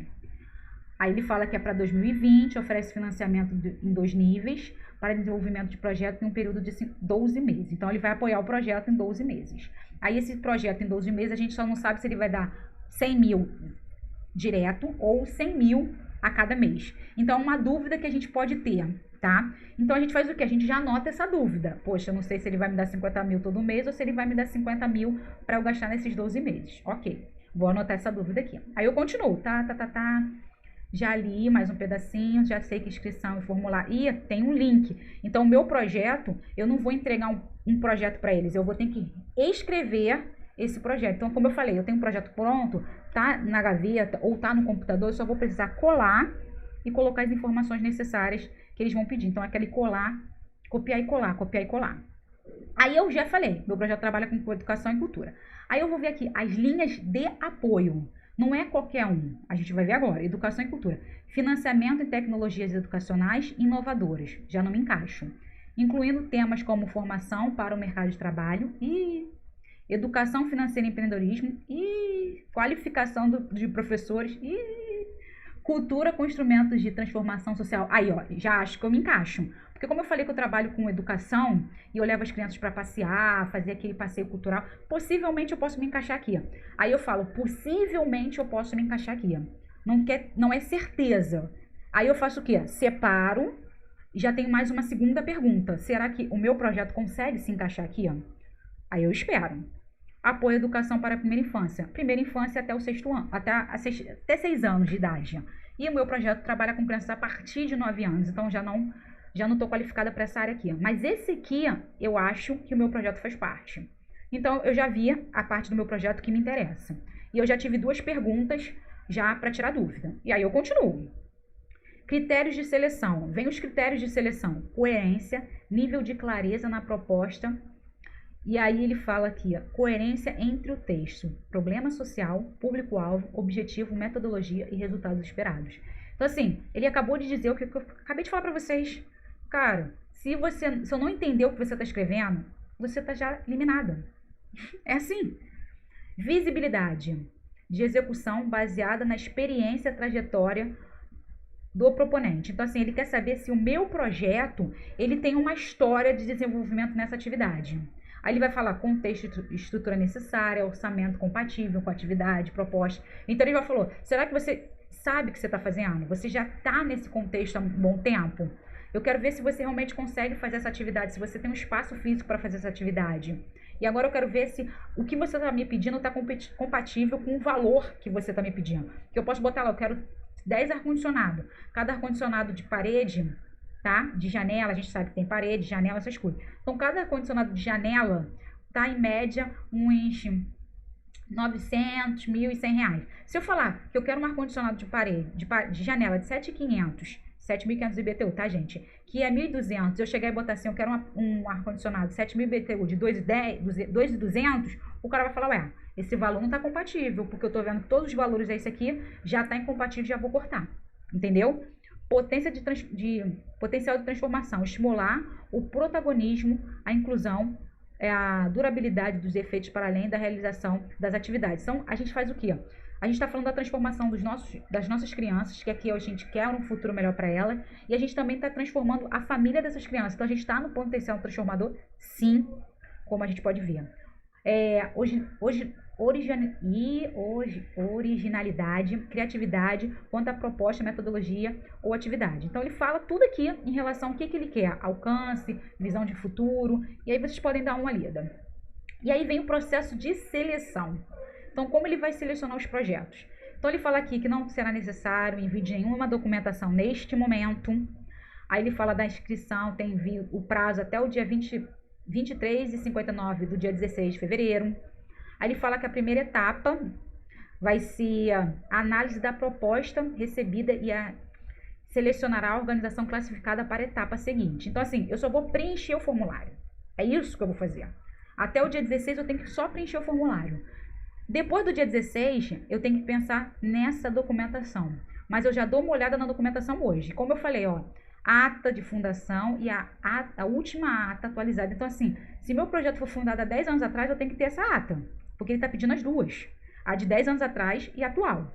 Aí ele fala que é para 2020, oferece financiamento em 2 níveis, para desenvolvimento de projeto em um período de 12 meses. Então, ele vai apoiar o projeto em 12 meses. Aí, esse projeto em 12 meses, a gente só não sabe se ele vai dar 100 mil direto ou 100 mil a cada mês. Então, uma dúvida que a gente pode ter, tá? Então, a gente faz o quê? A gente já anota essa dúvida. Poxa, eu não sei se ele vai me dar 50 mil todo mês ou se ele vai me dar 50 mil para eu gastar nesses 12 meses. Ok. Vou anotar essa dúvida aqui. Aí eu continuo, tá. Já li mais um pedacinho, já sei que inscrição e formulário. E tem um link. Então, o meu projeto, eu não vou entregar um projeto para eles, eu vou ter que escrever esse projeto. Então, como eu falei, eu tenho um projeto pronto, tá na gaveta ou tá no computador, eu só vou precisar colar e colocar as informações necessárias que eles vão pedir. Então, é aquele colar, copiar e colar, copiar e colar. Aí eu já falei, meu projeto trabalha com educação e cultura. Aí eu vou ver aqui as linhas de apoio. Não é qualquer um, a gente vai ver agora, educação e cultura. Financiamento em tecnologias educacionais inovadoras, já não me encaixo. Incluindo temas como formação para o mercado de trabalho e educação financeira e empreendedorismo e qualificação de professores e cultura com instrumentos de transformação social. Aí, ó, já acho que eu me encaixo. Porque como eu falei que eu trabalho com educação e eu levo as crianças para passear, fazer aquele passeio cultural, possivelmente eu posso me encaixar aqui. Aí eu falo, possivelmente eu posso me encaixar aqui. Não é certeza. Aí eu faço o quê? Separo e já tenho mais uma segunda pergunta. Será que o meu projeto consegue se encaixar aqui? Aí eu espero. Apoio à educação para a primeira infância. Primeira infância até o sexto ano, até 6 anos de idade. E o meu projeto trabalha com crianças a partir de 9 anos. Então já não estou qualificada para essa área aqui. Mas esse aqui, eu acho que o meu projeto faz parte. Então, eu já vi a parte do meu projeto que me interessa. E eu já tive 2 perguntas já para tirar dúvida. E aí eu continuo. Critérios de seleção. Vem os critérios de seleção. Coerência, nível de clareza na proposta. E aí ele fala aqui, coerência entre o texto, problema social, público-alvo, objetivo, metodologia e resultados esperados. Então, assim, ele acabou de dizer o que eu acabei de falar para vocês. Cara, se eu não entender o que você está escrevendo, você está já eliminada. É assim. Visibilidade de execução baseada na experiência, trajetória do proponente. Então, assim, ele quer saber se o meu projeto, ele tem uma história de desenvolvimento nessa atividade. Aí ele vai falar contexto, estrutura necessária, orçamento compatível com a atividade, proposta. Então, ele já falou, será que você sabe o que você está fazendo? Você já está nesse contexto há um bom tempo? Eu quero ver se você realmente consegue fazer essa atividade, se você tem um espaço físico para fazer essa atividade. E agora eu quero ver se o que você está me pedindo está compatível com o valor que você está me pedindo. Que eu posso botar lá, eu quero 10 ar-condicionado. Cada ar-condicionado de parede, tá? De janela, a gente sabe que tem parede, janela, essas coisas. Então, cada ar-condicionado de janela tá em média uns 900, 1.100 reais. Se eu falar que eu quero um ar-condicionado de parede, de janela de 7.500, 7.500 IBTU, tá, gente? Que é 1.200. Eu chegar e botar assim, eu quero um ar-condicionado 7.000 IBTU de 2.200, o cara vai falar, ué, esse valor não tá compatível, porque eu tô vendo que todos os valores desse aqui já tá incompatível, já vou cortar. Entendeu? Potencial de transformação, estimular o protagonismo, a inclusão, a durabilidade dos efeitos para além da realização das atividades. Então, a gente faz o quê? A gente está falando da transformação das nossas crianças, que aqui a gente quer um futuro melhor para elas, e a gente também está transformando a família dessas crianças. Então, a gente está no potencial transformador, sim, como a gente pode ver. Originalidade, criatividade, quanto à proposta, metodologia ou atividade. Então, ele fala tudo aqui em relação ao que ele quer, alcance, visão de futuro, e aí vocês podem dar uma lida. E aí vem o processo de seleção. Então, como ele vai selecionar os projetos? Então, ele fala aqui que não será necessário envio de nenhuma documentação neste momento. Aí ele fala da inscrição, tem o prazo até o dia 23h59 do dia 16 de fevereiro. Aí ele fala que a primeira etapa vai ser a análise da proposta recebida e selecionará a organização classificada para a etapa seguinte. Então, assim, eu só vou preencher o formulário. É isso que eu vou fazer. Até o dia 16 eu tenho que só preencher o formulário. Depois do dia 16, eu tenho que pensar nessa documentação. Mas eu já dou uma olhada na documentação hoje. Como eu falei, ó, ata de fundação e a última ata atualizada. Então, assim, se meu projeto for fundado há 10 anos atrás, eu tenho que ter essa ata. Porque ele está pedindo as duas. A de 10 anos atrás e a atual.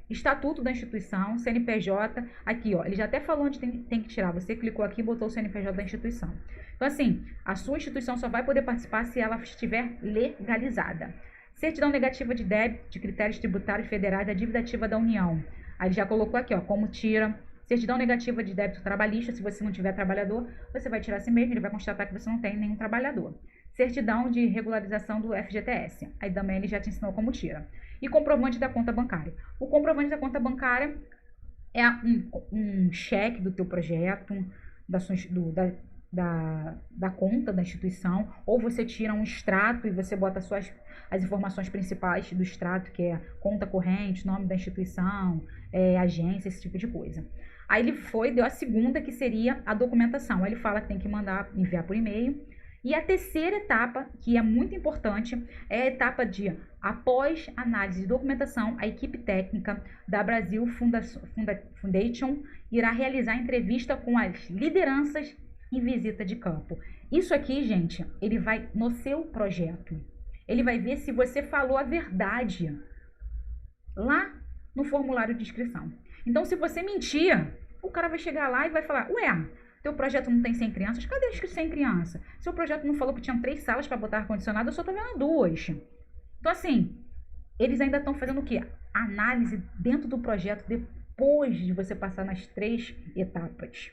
Estatuto da instituição, CNPJ. Aqui, ó, ele já até falou onde tem que tirar. Você clicou aqui e botou o CNPJ da instituição. Então, assim, a sua instituição só vai poder participar se ela estiver legalizada. Certidão negativa de débito de critérios tributários federais da dívida ativa da União. Aí ele já colocou aqui, ó, como tira. Certidão negativa de débito trabalhista, se você não tiver trabalhador, você vai tirar si mesmo, ele vai constatar que você não tem nenhum trabalhador. certidão de regularização do FGTS. Aí também ele já te ensinou como tira. E comprovante da conta bancária. O comprovante da conta bancária é um cheque do teu projeto, da conta da instituição, ou você tira um extrato e você bota as informações principais do extrato, que é conta corrente, nome da instituição, agência, esse tipo de coisa. Aí ele deu a segunda, que seria a documentação. Aí ele fala que tem que enviar por e-mail. E a terceira etapa, que é muito importante, é a etapa de, após análise de documentação, a equipe técnica da Brasil Foundation irá realizar entrevista com as lideranças em visita de campo. Isso aqui, gente, ele vai no seu projeto. Ele vai ver se você falou a verdade lá no formulário de inscrição. Então, se você mentir, o cara vai chegar lá e vai falar, ué, teu projeto não tem 100 crianças? Cadê as 100 crianças? Seu projeto não falou que tinha 3 salas para botar ar-condicionado, eu só tô vendo 2. Então, assim, eles ainda estão fazendo o quê? Análise dentro do projeto depois de você passar nas 3 etapas.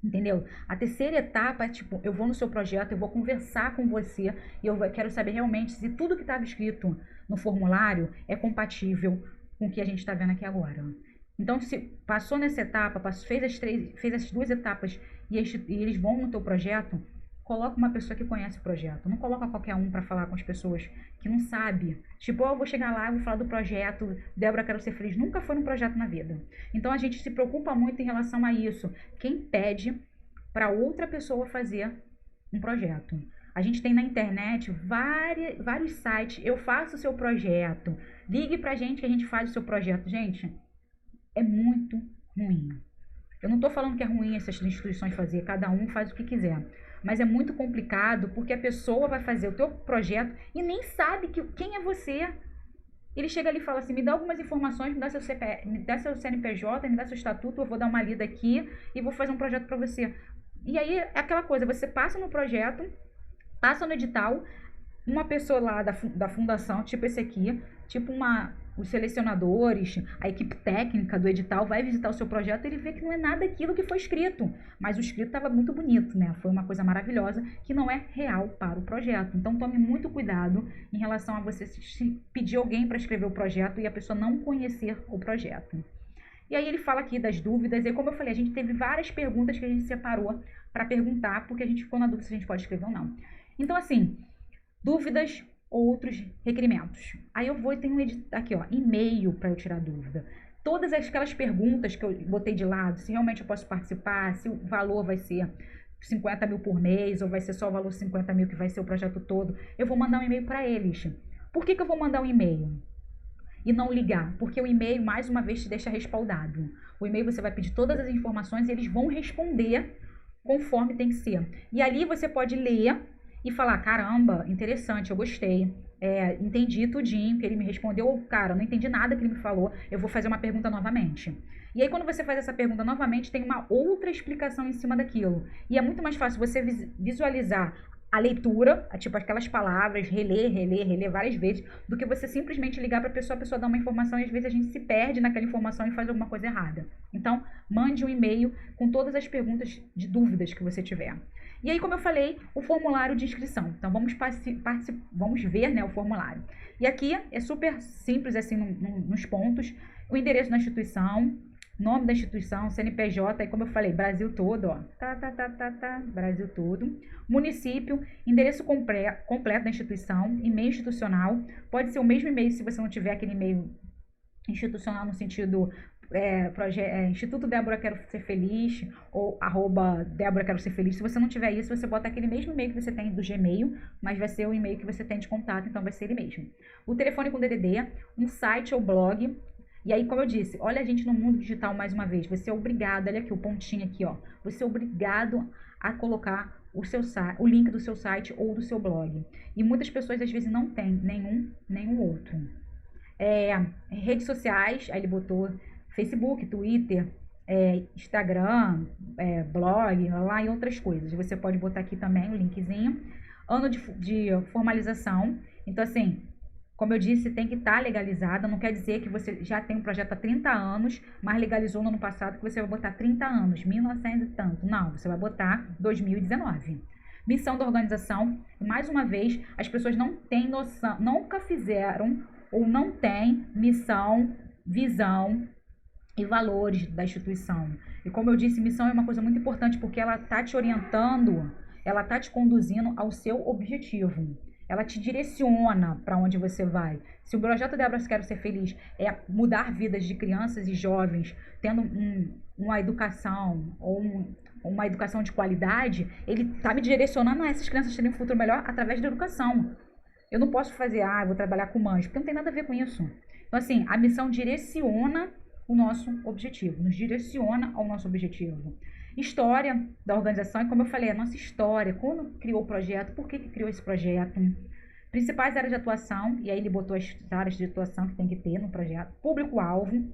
Entendeu? A terceira etapa é tipo, eu vou no seu projeto, eu vou conversar com você e eu quero saber realmente se tudo que estava escrito no formulário é compatível com o que a gente está vendo aqui agora. Então, se passou nessa etapa, fez as 2 etapas e eles vão no teu projeto, coloca uma pessoa que conhece o projeto. Não coloca qualquer um para falar com as pessoas que não sabe. Tipo, eu vou chegar lá, vou falar do projeto, Débora, quero ser feliz. Nunca foi num projeto na vida. Então, a gente se preocupa muito em relação a isso. Quem pede para outra pessoa fazer um projeto? A gente tem na internet vários sites. Eu faço o seu projeto. Ligue pra gente que a gente faz o seu projeto. Gente, é muito ruim. Eu não estou falando que é ruim essas instituições fazer, cada um faz o que quiser. Mas é muito complicado porque a pessoa vai fazer o teu projeto e nem sabe quem é você. Ele chega ali e fala assim, me dá algumas informações, me dá seu CPF, me dá seu CNPJ, me dá seu estatuto, eu vou dar uma lida aqui e vou fazer um projeto para você. E aí é aquela coisa, você passa no projeto, passa no edital, uma pessoa lá da fundação, tipo esse aqui, tipo os selecionadores, a equipe técnica do edital vai visitar o seu projeto e ele vê que não é nada aquilo que foi escrito. Mas o escrito estava muito bonito, né? Foi uma coisa maravilhosa que não é real para o projeto. Então tome muito cuidado em relação a você se pedir alguém para escrever o projeto e a pessoa não conhecer o projeto. E aí ele fala aqui das dúvidas, e como eu falei, a gente teve várias perguntas que a gente separou para perguntar, porque a gente ficou na dúvida se a gente pode escrever ou não. Então assim, dúvidas, outros requerimentos. Aí eu vou e tenho aqui, ó, e-mail para eu tirar dúvida. Todas aquelas perguntas que eu botei de lado, se realmente eu posso participar, se o valor vai ser 50 mil por mês, ou vai ser só o valor 50 mil que vai ser o projeto todo, eu vou mandar um e-mail para eles. Por que eu vou mandar um e-mail? E não ligar? Porque o e-mail, mais uma vez, te deixa respaldado. O e-mail você vai pedir todas as informações e eles vão responder conforme tem que ser. E ali você pode ler e falar, caramba, interessante, eu gostei, entendi tudinho que ele me respondeu, cara, não entendi nada que ele me falou, eu vou fazer uma pergunta novamente. E aí quando você faz essa pergunta novamente, tem uma outra explicação em cima daquilo. E é muito mais fácil você visualizar a leitura, tipo aquelas palavras, reler várias vezes, do que você simplesmente ligar para a pessoa dar uma informação e às vezes a gente se perde naquela informação e faz alguma coisa errada. Então, mande um e-mail com todas as perguntas de dúvidas que você tiver. E aí, como eu falei, o formulário de inscrição. Então, vamos ver, né, o formulário. E aqui é super simples, assim, nos pontos. O endereço da instituição, nome da instituição, CNPJ, e como eu falei, Brasil todo, ó. Brasil todo. Município, endereço completo da instituição, e-mail institucional. Pode ser o mesmo e-mail se você não tiver aquele e-mail institucional no sentido... Instituto Débora Quero Ser Feliz ou @Débora Quero Ser Feliz. Se você não tiver isso, você bota aquele mesmo e-mail que você tem do Gmail, mas vai ser o e-mail que você tem de contato, então vai ser ele mesmo. O telefone com DDD, um site ou blog. E aí, como eu disse, olha a gente no mundo digital mais uma vez, você é obrigado, olha aqui o pontinho aqui, ó, você é obrigado a colocar o link do seu site ou do seu blog. E muitas pessoas às vezes não tem nenhum outro. Redes sociais, aí ele botou Facebook, Twitter, Instagram, blog, lá e outras coisas. Você pode botar aqui também o linkzinho. Ano de formalização. Então, assim, como eu disse, tem que estar legalizada. Não quer dizer que você já tem um projeto há 30 anos, mas legalizou no ano passado, que você vai botar 30 anos, 1900 e tanto. Não, você vai botar 2019. Missão da organização, e mais uma vez, as pessoas não têm noção, nunca fizeram ou não têm missão, visão e valores da instituição. E como eu disse, missão é uma coisa muito importante porque ela está te orientando, ela está te conduzindo ao seu objetivo. Ela te direciona para onde você vai. Se o projeto Débora Quero Ser Feliz é mudar vidas de crianças e jovens, tendo uma educação ou uma educação de qualidade, ele está me direcionando a essas crianças terem um futuro melhor através da educação. Eu não posso fazer, vou trabalhar com mães, porque não tem nada a ver com isso. Então, assim, a missão direciona o nosso objetivo, nos direciona ao nosso objetivo. História da organização, e como eu falei, a nossa história, quando criou o projeto, por que criou esse projeto, principais áreas de atuação, e aí ele botou as áreas de atuação que tem que ter no projeto, público-alvo,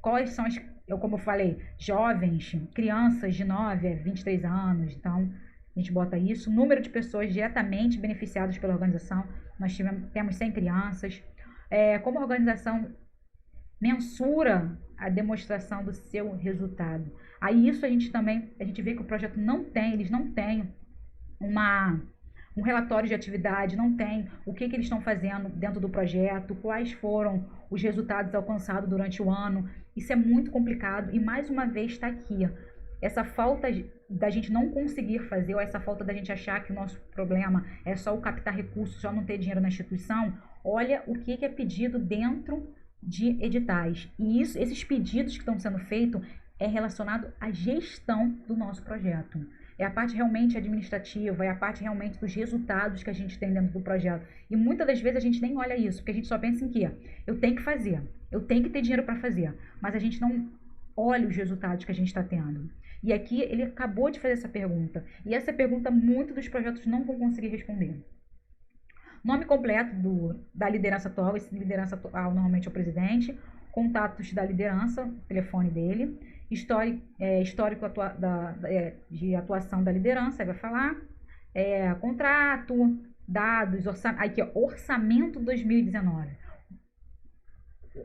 quais são as, como eu falei, jovens, crianças de 9 a 23 anos, então a gente bota isso, número de pessoas diretamente beneficiadas pela organização, nós temos 100 crianças, como a organização mensura a demonstração do seu resultado. Aí isso a gente vê que o projeto eles não têm um relatório de atividade, não tem o que eles estão fazendo dentro do projeto, quais foram os resultados alcançados durante o ano. Isso é muito complicado e mais uma vez está aqui. Essa falta da gente não conseguir fazer, ou essa falta da gente achar que o nosso problema é só o captar recursos, só não ter dinheiro na instituição, olha o que é pedido dentro de editais. E esses pedidos que estão sendo feitos é relacionado à gestão do nosso projeto. É a parte realmente administrativa, é a parte realmente dos resultados que a gente tem dentro do projeto. E muitas das vezes a gente nem olha isso, porque a gente só pensa em que eu tenho que fazer, eu tenho que ter dinheiro para fazer, mas a gente não olha os resultados que a gente está tendo. E aqui ele acabou de fazer essa pergunta, e essa pergunta muitos dos projetos não vão conseguir responder. Nome completo da liderança atual, esse liderança atual normalmente é o presidente, contatos da liderança, telefone dele, histórico de atuação da liderança, aí vai falar, contrato, dados, orçamento 2019.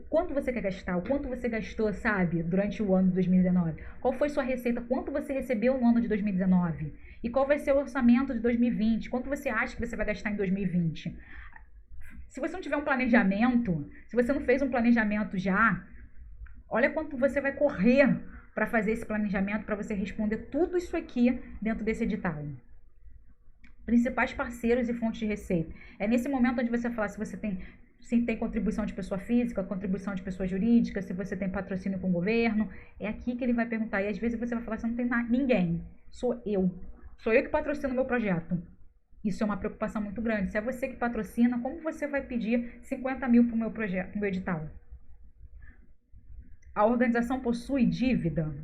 Quanto você quer gastar, o quanto você gastou, sabe, durante o ano de 2019? Qual foi sua receita, quanto você recebeu no ano de 2019? E qual vai ser o orçamento de 2020? Quanto você acha que você vai gastar em 2020? Se você não tiver um planejamento, se você não fez um planejamento já, olha quanto você vai correr para fazer esse planejamento, para você responder tudo isso aqui dentro desse edital. Principais parceiros e fontes de receita. É nesse momento onde você fala se tem contribuição de pessoa física, contribuição de pessoa jurídica, se você tem patrocínio com o governo. É aqui que ele vai perguntar. E às vezes você vai falar, você não tem ninguém. Sou eu que patrocino o meu projeto. Isso é uma preocupação muito grande. Se é você que patrocina, como você vai pedir 50 mil para o meu projeto, pro meu edital? A organização possui dívida?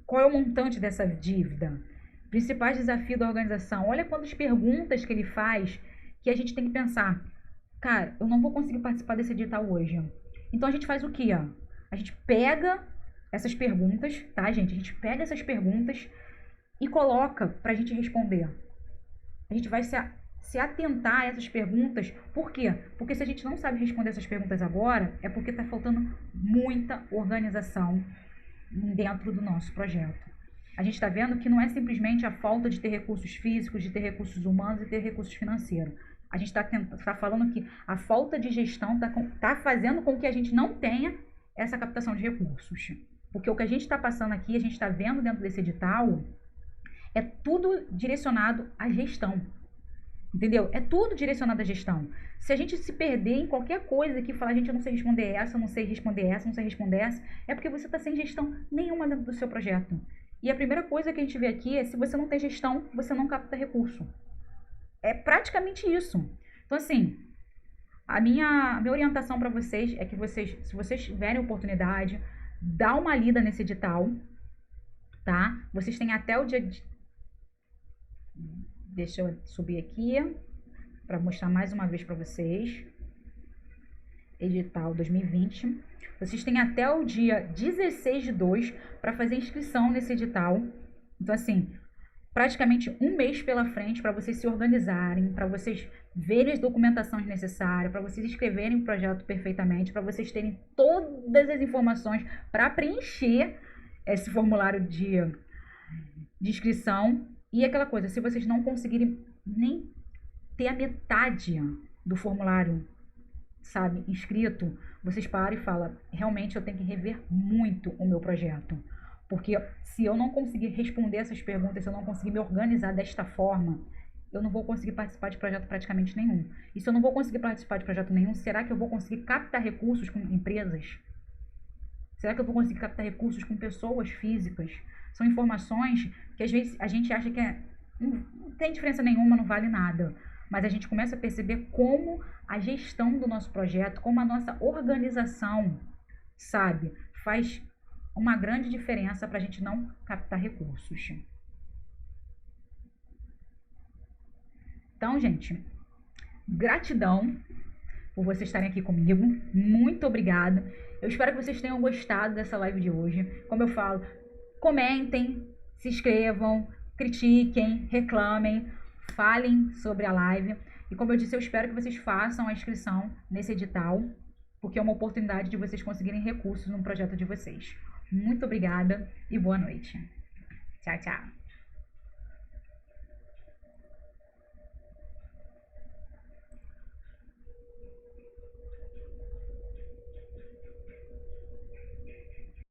Qual é o montante dessa dívida? Principais desafios da organização. Olha quantas perguntas que ele faz que a gente tem que pensar. Cara, eu não vou conseguir participar desse edital hoje. Então a gente faz o quê? A gente pega essas perguntas, tá, gente? A gente pega essas perguntas e coloca pra gente responder. A gente vai se atentar a essas perguntas. Por quê? Porque se a gente não sabe responder essas perguntas agora, é porque tá faltando muita organização dentro do nosso projeto. A gente está vendo que não é simplesmente a falta de ter recursos físicos, de ter recursos humanos e ter recursos financeiros. A gente está falando que a falta de gestão está fazendo com que a gente não tenha essa captação de recursos. Porque o que a gente está passando aqui, a gente está vendo dentro desse edital, é tudo direcionado à gestão. Entendeu? É tudo direcionado à gestão. Se a gente se perder em qualquer coisa que falar, gente, eu não sei responder essa, eu não sei responder essa, eu não sei responder essa, é porque você está sem gestão nenhuma dentro do seu projeto. E a primeira coisa que a gente vê aqui é, se você não tem gestão, você não capta recurso. É praticamente isso. Então, assim, a minha orientação para vocês é que se vocês tiverem oportunidade, dá uma lida nesse edital, tá? Vocês têm até o dia de... Deixa eu subir aqui para mostrar mais uma vez para vocês. Edital 2020. Vocês têm até o dia 16/2 para fazer inscrição nesse edital. Então, assim, praticamente um mês pela frente para vocês se organizarem, para vocês verem as documentações necessárias, para vocês escreverem o projeto perfeitamente, para vocês terem todas as informações para preencher esse formulário de inscrição E aquela coisa, se vocês não conseguirem nem ter a metade do formulário, sabe, inscrito, vocês param e falam, realmente eu tenho que rever muito o meu projeto. Porque se eu não conseguir responder essas perguntas, se eu não conseguir me organizar desta forma, eu não vou conseguir participar de projeto praticamente nenhum. E se eu não vou conseguir participar de projeto nenhum, será que eu vou conseguir captar recursos com empresas? Será que eu vou conseguir captar recursos com pessoas físicas? São informações que às vezes a gente acha que não tem diferença nenhuma, não vale nada. Mas a gente começa a perceber como a gestão do nosso projeto, como a nossa organização, sabe, faz uma grande diferença para a gente não captar recursos. Então, gente, gratidão por vocês estarem aqui comigo. Muito obrigada. Eu espero que vocês tenham gostado dessa live de hoje. Como eu falo, comentem, se inscrevam, critiquem, reclamem, falem sobre a live. E como eu disse, eu espero que vocês façam a inscrição nesse edital, porque é uma oportunidade de vocês conseguirem recursos no projeto de vocês. Muito obrigada e boa noite. Tchau, tchau.